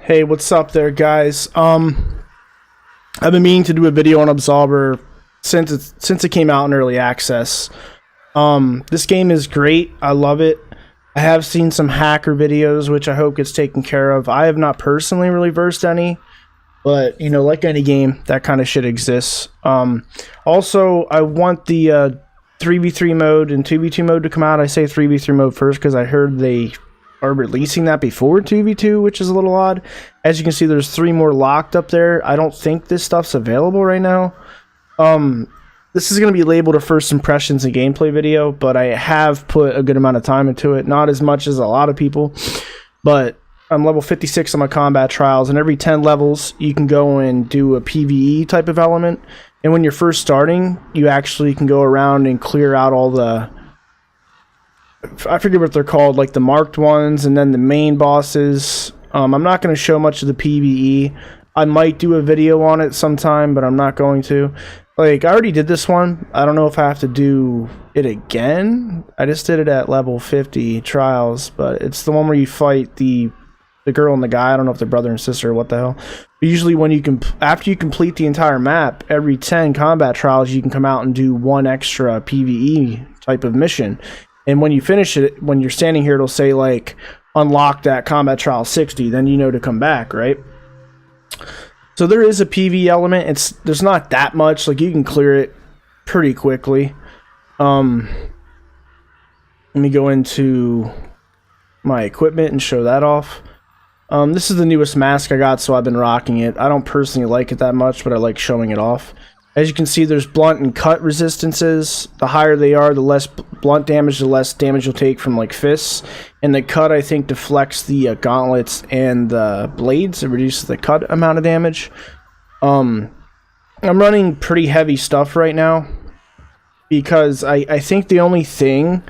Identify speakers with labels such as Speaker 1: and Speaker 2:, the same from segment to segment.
Speaker 1: Hey, what's up there, guys? I've been meaning to do a video on Absolver since it came out in early access. This game is great. I love it. I have seen some hacker videos, which I hope gets taken care of. I have not personally really versed any, but you know, like any game, that kind of shit exists. Also, I want the 3v3 mode and 2v2 mode to come out. I say 3v3 mode first because I heard they are releasing that before 2v2, which is a little odd. As you can see, there's 3 more locked up there. I don't think this stuff's available right now. This is going to be labeled a first impressions and gameplay video, but I have put a good amount of time into it. Not as much as a lot of people, but I'm level 56 on my combat trials, and every 10 levels you can go and do a PvE type of element. And when you're first starting, you actually can go around and clear out all the, I forget what they're called, like the marked ones, and then the main bosses. I'm not going to show much of the PvE. I might do a video on it sometime, but I'm not going to. Like, I already did this one. I don't know if I have to do it again. I just did it at level 50 trials, but it's the one where you fight the girl and the guy. I don't know if they're brother and sister or what the hell. But usually when you after you complete the entire map, every 10 combat trials, you can come out and do one extra PvE type of mission. And when you finish it, when you're standing here, it'll say, like, unlocked at combat trial 60. Then you know to come back, right? So there is a PvE element. There's not that much. Like, you can clear it pretty quickly. Let me go into my equipment and show that off. This is the newest mask I got, so I've been rocking it. I don't personally like it that much, but I like showing it off. As you can see, there's blunt and cut resistances. The higher they are, the less blunt damage, the less damage you'll take from, like, fists. And the cut, I think, deflects the gauntlets and the blades. It reduces the cut amount of damage. I'm running pretty heavy stuff right now because I think the only thing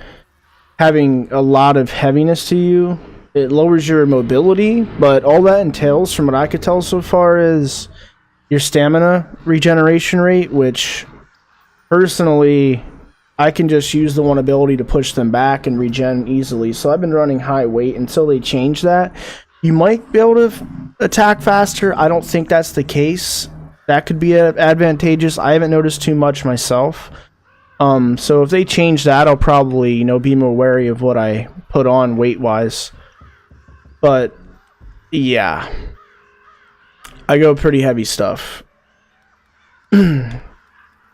Speaker 1: having a lot of heaviness to you, it lowers your mobility, but all that entails, from what I could tell so far, is your stamina regeneration rate, which personally I can just use the one ability to push them back and regen easily. So I've been running high weight until they change that. You might be able to attack faster. I don't think that's the case. That could be advantageous. I haven't noticed too much myself. So if they change that, I'll probably, you know, be more wary of what I put on weight wise. But yeah, I go pretty heavy stuff.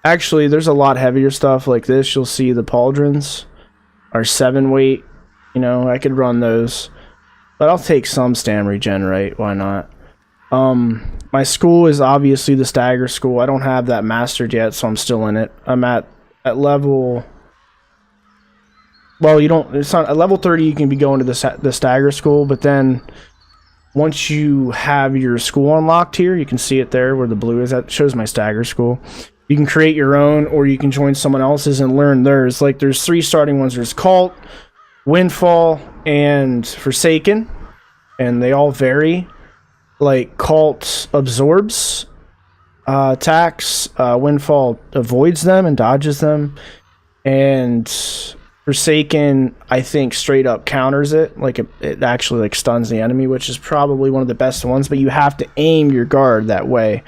Speaker 1: Actually, there's a lot heavier stuff like this. You'll see the pauldrons are 7 weight. You know, I could run those, but I'll take some stam regenerate. Why not? My school is obviously the stagger school. I don't have that mastered yet, so I'm still in it. I'm at level. Well, you don't. It's not at level 30. You can be going to the stagger school, but then once you have your school unlocked here, you can see it there where the blue is. That shows my stagger school. You can create your own, or you can join someone else's and learn theirs. Like, there's 3 starting ones. There's Cult, Windfall, and Forsaken, and they all vary. Like, Cult absorbs attacks, Windfall avoids them and dodges them, and Forsaken, I think, straight up counters it. Like, it actually, like, stuns the enemy, which is probably one of the best ones, but you have to aim your guard that way.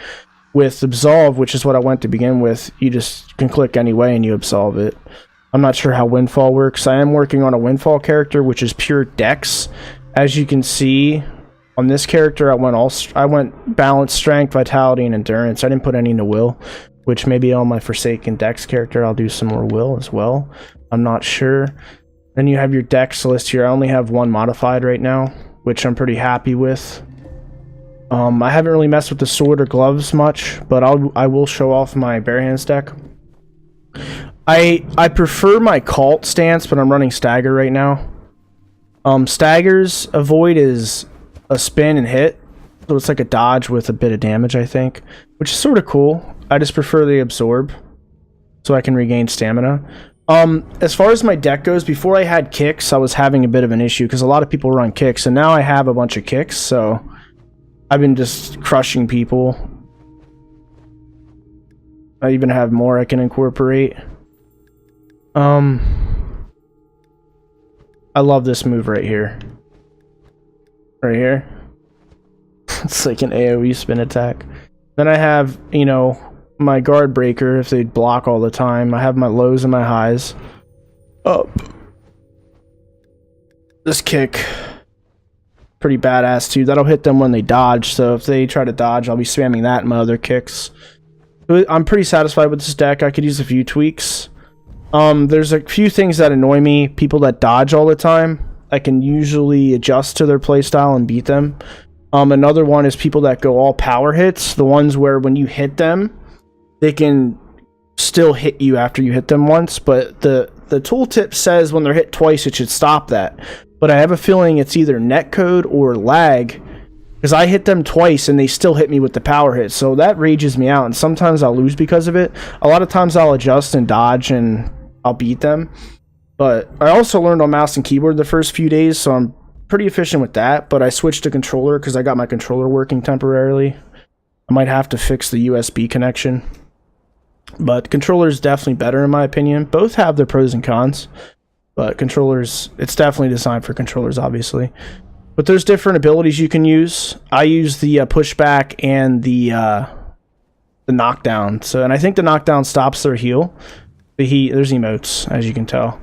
Speaker 1: With Absolve, which is what I went to begin with, you just can click any way and you absolve it. I'm not sure how Windfall works. I am working on a Windfall character, which is pure dex. As you can see on this character, I went balanced strength, vitality, and endurance. I didn't put any into will, which maybe on my Forsaken dex character I'll do some more will as well. I'm not sure. Then you have your dex list here. I only have 1 modified right now, which I'm pretty happy with. I haven't really messed with the sword or gloves much, but I will show off my bare hands deck. I prefer my cult stance, but I'm running stagger right now. Stagger's avoid is a spin and hit, so it's like a dodge with a bit of damage, I think, which is sort of cool. I just prefer the absorb, so I can regain stamina. As far as my deck goes, before I had kicks, I was having a bit of an issue because a lot of people run kicks, and now I have a bunch of kicks, so I've been just crushing people. I even have more I can incorporate. I love this move right here. Right here. It's like an AoE spin attack. Then I have, you know, my guard breaker if they block all the time. I have my lows and my highs. Up. This kick, pretty badass too. That'll hit them when they dodge, so if they try to dodge, I'll be spamming that in my other kicks. I'm pretty satisfied with this deck. I could use a few tweaks. There's a few things that annoy me. People that dodge all the time, I can usually adjust to their playstyle and beat them. Another one is people that go all power hits. The ones where when you hit them, they can still hit you after you hit them once, but the tooltip says when they're hit twice, it should stop that. But I have a feeling it's either netcode or lag, because I hit them twice and they still hit me with the power hit. So that rages me out, and sometimes I'll lose because of it. A lot of times I'll adjust and dodge and I'll beat them. But I also learned on mouse and keyboard the first few days, so I'm pretty efficient with that. But I switched to controller because I got my controller working temporarily. I might have to fix the USB connection. But controller is definitely better in my opinion. Both have their pros and cons. But controllers, it's definitely designed for controllers, obviously. But there's different abilities you can use. I use the pushback and the knockdown. And I think the knockdown stops their heal. There's emotes, as you can tell.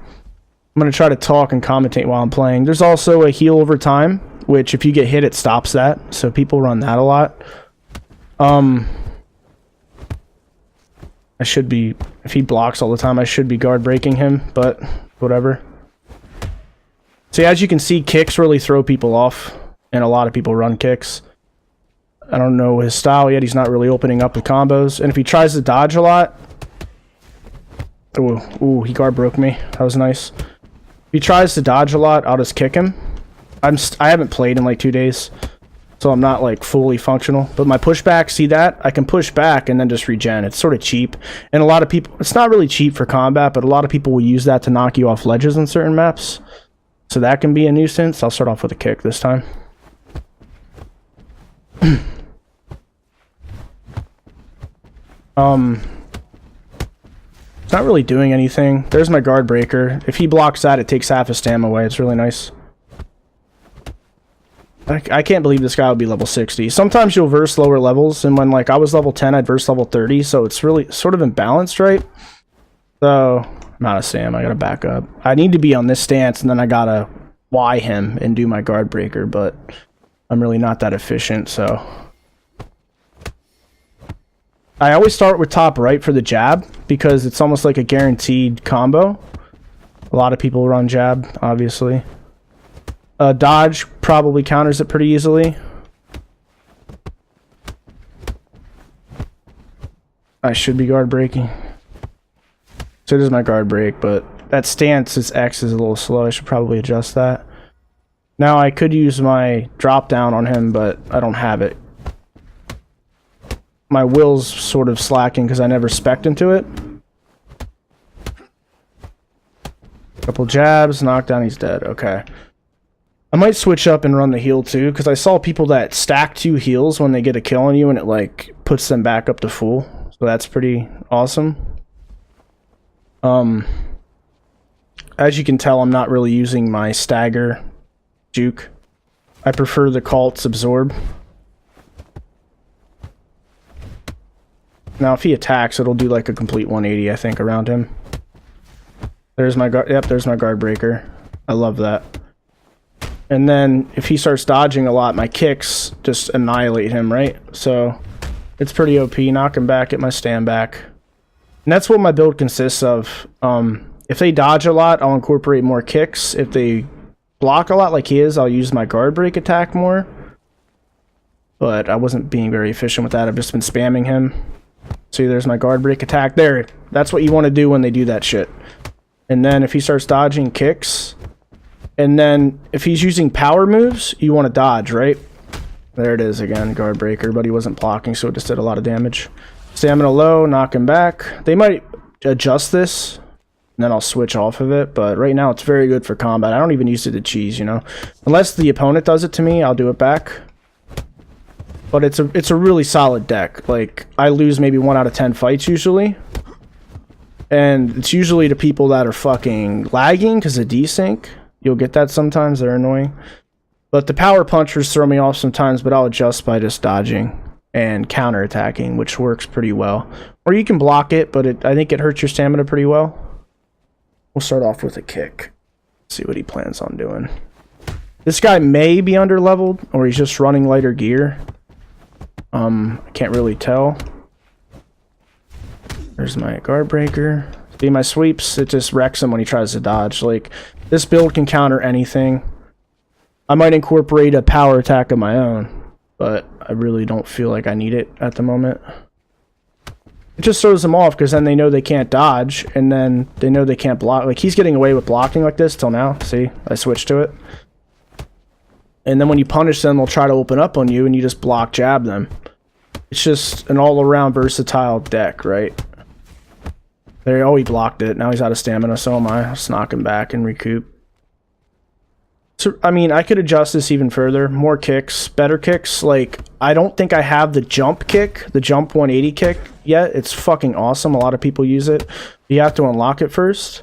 Speaker 1: I'm going to try to talk and commentate while I'm playing. There's also a heal over time, which if you get hit, it stops that. So people run that a lot. I should be, if he blocks all the time, I should be guard breaking him, but whatever. See, as you can see, kicks really throw people off, and a lot of people run kicks. I don't know his style yet. He's not really opening up with combos. And if he tries to dodge a lot... Ooh, he guard broke me. That was nice. If he tries to dodge a lot, I'll just kick him. I haven't played in like 2 days, so I'm not like fully functional. But my pushback, see that? I can push back and then just regen. It's sort of cheap. And a lot of people... It's not really cheap for combat, but a lot of people will use that to knock you off ledges on certain maps. So that can be a nuisance. I'll start off with a kick this time. It's not really doing anything. There's my guard breaker. If he blocks that, it takes half his stamina away. It's really nice. I can't believe this guy will be level 60. Sometimes you'll verse lower levels, and when like I was level 10, I'd verse level 30, so it's really sort of imbalanced, right? So, I'm out of Sam. I gotta back up. I need to be on this stance, and then I gotta Y him and do my guard breaker, but I'm really not that efficient, so... I always start with top right for the jab, because it's almost like a guaranteed combo. A lot of people run jab, obviously. Dodge probably counters it pretty easily. I should be guard breaking. So does my guard break, but that stance, its X is a little slow. I should probably adjust that. Now I could use my drop down on him, but I don't have it. My will's sort of slacking because I never spec'd into it. Couple jabs, knockdown, he's dead. Okay. I might switch up and run the heal too, because I saw people that stack 2 heals when they get a kill on you and it like puts them back up to full. So that's pretty awesome. As you can tell, I'm not really using my stagger juke. I prefer the Cult's absorb. Now if he attacks, it'll do like a complete 180, I think, around him. There's my guard. Yep, there's my guard breaker. I love that. And then if he starts dodging a lot, my kicks just annihilate him, right? So it's pretty OP. Knock him back, get my stand back. And that's what my build consists of. If they dodge a lot, I'll incorporate more kicks. If they block a lot like he is, I'll use my guard break attack more. But I wasn't being very efficient with that. I've just been spamming him. See, there's my guard break attack. There. That's what you want to do when they do that shit. And then if he starts dodging kicks, and then if he's using power moves, you want to dodge, right? There it is again, guard breaker, but he wasn't blocking, so it just did a lot of damage. Stamina low, knock him back. They might adjust this, and then I'll switch off of it, but right now it's very good for combat. I don't even use it to cheese, you know? Unless the opponent does it to me, I'll do it back. But it's a really solid deck. Like, I lose maybe 1 out of 10 fights usually. And it's usually to people that are fucking lagging because of desync. You'll get that sometimes, they're annoying. But the power punchers throw me off sometimes, but I'll adjust by just dodging and counterattacking, which works pretty well. Or you can block it, but I think it hurts your stamina pretty well. We'll start off with a kick. See what he plans on doing. This guy may be under-leveled, or he's just running lighter gear. I can't really tell. There's my guard breaker. See my sweeps, it just wrecks him when he tries to dodge. Like, this build can counter anything. I might incorporate a power attack of my own, but I really don't feel like I need it at the moment. It just throws them off, because then they know they can't dodge, and then they know they can't block. Like, he's getting away with blocking like this till now. See? I switched to it. And then when you punish them, they'll try to open up on you, and you just block jab them. It's just an all-around versatile deck, right? There, oh, he blocked it. Now he's out of stamina, so am I. Let's knock him back and recoup. So, I mean, I could adjust this even further. More kicks, better kicks. Like, I don't think I have the jump kick, the jump 180 kick yet. It's fucking awesome. A lot of people use it. You have to unlock it first.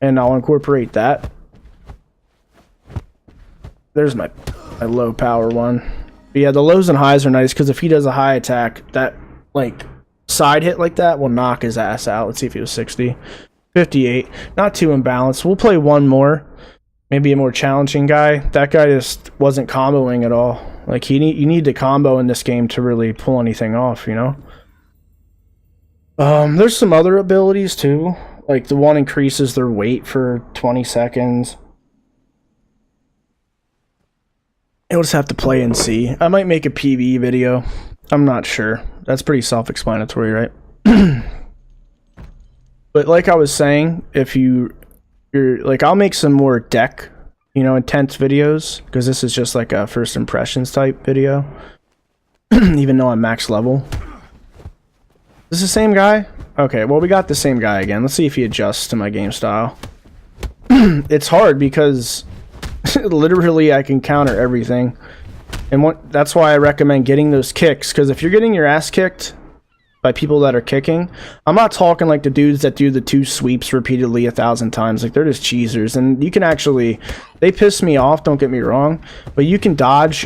Speaker 1: And I'll incorporate that. There's my low power one. But yeah, the lows and highs are nice, because if he does a high attack, that, like, side hit like that will knock his ass out. Let's see if he was 60. 58. Not too imbalanced. We'll play one more. Maybe a more challenging guy. That guy just wasn't comboing at all. Like, you need to combo in this game to really pull anything off, you know? There's some other abilities, too. Like, the one increases their weight for 20 seconds. You'll just have to play and see. I might make a PvE video. I'm not sure. That's pretty self-explanatory, right? But like I was saying, if you're like, I'll make some more deck, you know, intense videos, because this is just like a first impressions type video. Even though I'm max level. Is this the same guy? Okay, well, we got the same guy again. Let's see if he adjusts to my game style. It's hard because literally I can counter everything. And that's why I recommend getting those kicks, because if you're getting your ass kicked by people that are kicking, I'm not talking like the dudes that do the 2 sweeps repeatedly 1,000 times. Like, they're just cheesers, and you can actually, they piss me off, don't get me wrong, but you can dodge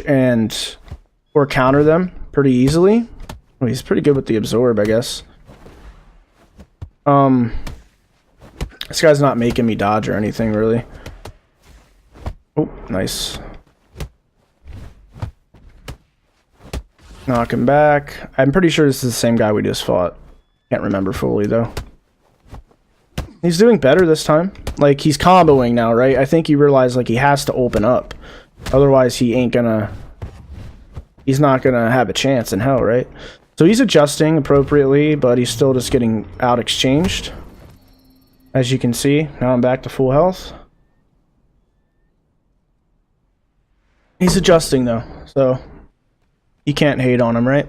Speaker 1: or counter them pretty easily. Well, he's pretty good with the absorb, I guess. This guy's not making me dodge or anything, really. Oh, nice. Knock him back. I'm pretty sure this is the same guy we just fought. Can't remember fully, though. He's doing better this time. Like, he's comboing now, right? I think he realized, like, he has to open up. Otherwise, he ain't gonna... He's not gonna have a chance in hell, right? So he's adjusting appropriately, but he's still just getting out-exchanged. As you can see, now I'm back to full health. He's adjusting, though, so... You can't hate on him, right?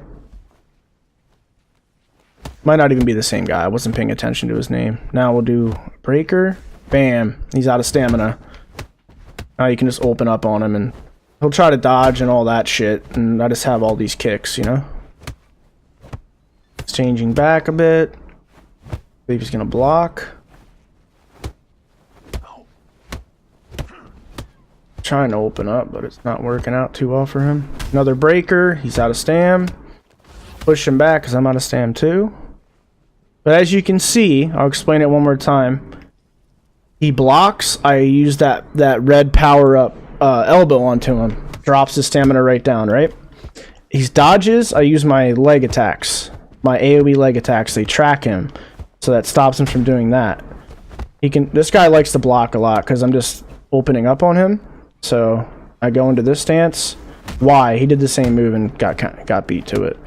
Speaker 1: Might not even be the same guy. I wasn't paying attention to his name. Now we'll do breaker. Bam. He's out of stamina. Now you can just open up on him, and he'll try to dodge and all that shit. And I just have all these kicks, you know? It's changing back a bit. I believe he's going to block. Trying to open up, but it's not working out too well for him. Another breaker. He's out of stam. Push him back because I'm out of stam too. But as you can see, I'll explain it one more time. He blocks. I use that red power up elbow onto him. Drops his stamina right down, right? He dodges. I use my leg attacks. My AoE leg attacks. They track him. So that stops him from doing that. This guy likes to block a lot because I'm just opening up on him. So I go into this stance. Why? He did the same move and got beat to it.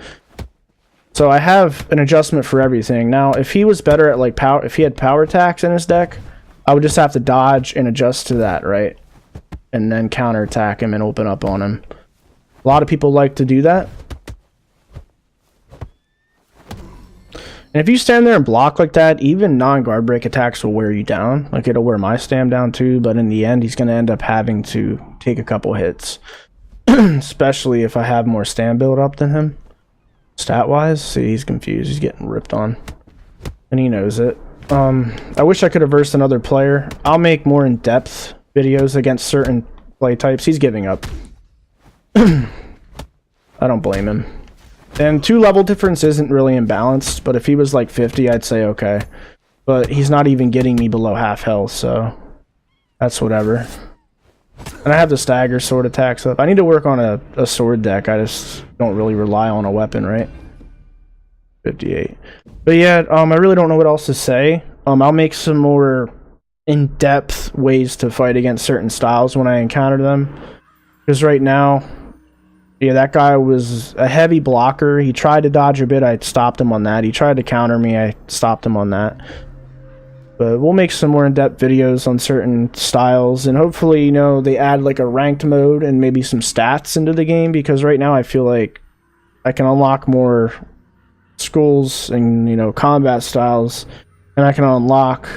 Speaker 1: So I have an adjustment for everything. Now, if he was better at like power, if he had power attacks in his deck, I would just have to dodge and adjust to that, right? And then counter attack him and open up on him. A lot of people like to do that. And if you stand there and block like that, even non-guard break attacks will wear you down. Like, it'll wear my stam down too, but in the end, he's going to end up having to take a couple hits. Especially if I have more stam build up than him. Stat-wise, see, he's confused. He's getting ripped on. And he knows it. I wish I could have versed another player. I'll make more in-depth videos against certain play types. He's giving up. I don't blame him. And 2 level difference isn't really imbalanced, but if he was like 50, I'd say okay. But he's not even getting me below half health, so that's whatever. And I have the stagger sword attacks up. I need to work on a sword deck. I just don't really rely on a weapon, right? 58. But yeah, I really don't know what else to say. I'll make some more in-depth ways to fight against certain styles when I encounter them. Because right now, yeah, that guy was a heavy blocker. He tried to dodge a bit. I stopped him on that. He tried to counter me. I stopped him on that. But we'll make some more in-depth videos on certain styles, and hopefully, you know, they add like a ranked mode and maybe some stats into the game, because right now I feel like I can unlock more schools and, you know, combat styles, and I can unlock,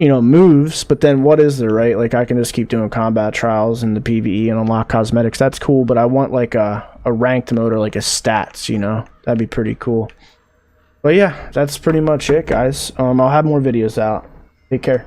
Speaker 1: you know, moves, but then what is there, right? Like, I can just keep doing combat trials and the PvE and unlock cosmetics. That's cool, but I want like a ranked mode or like a stats, you know? That'd be pretty cool. But yeah, that's pretty much it, guys. I'll have more videos out. Take care.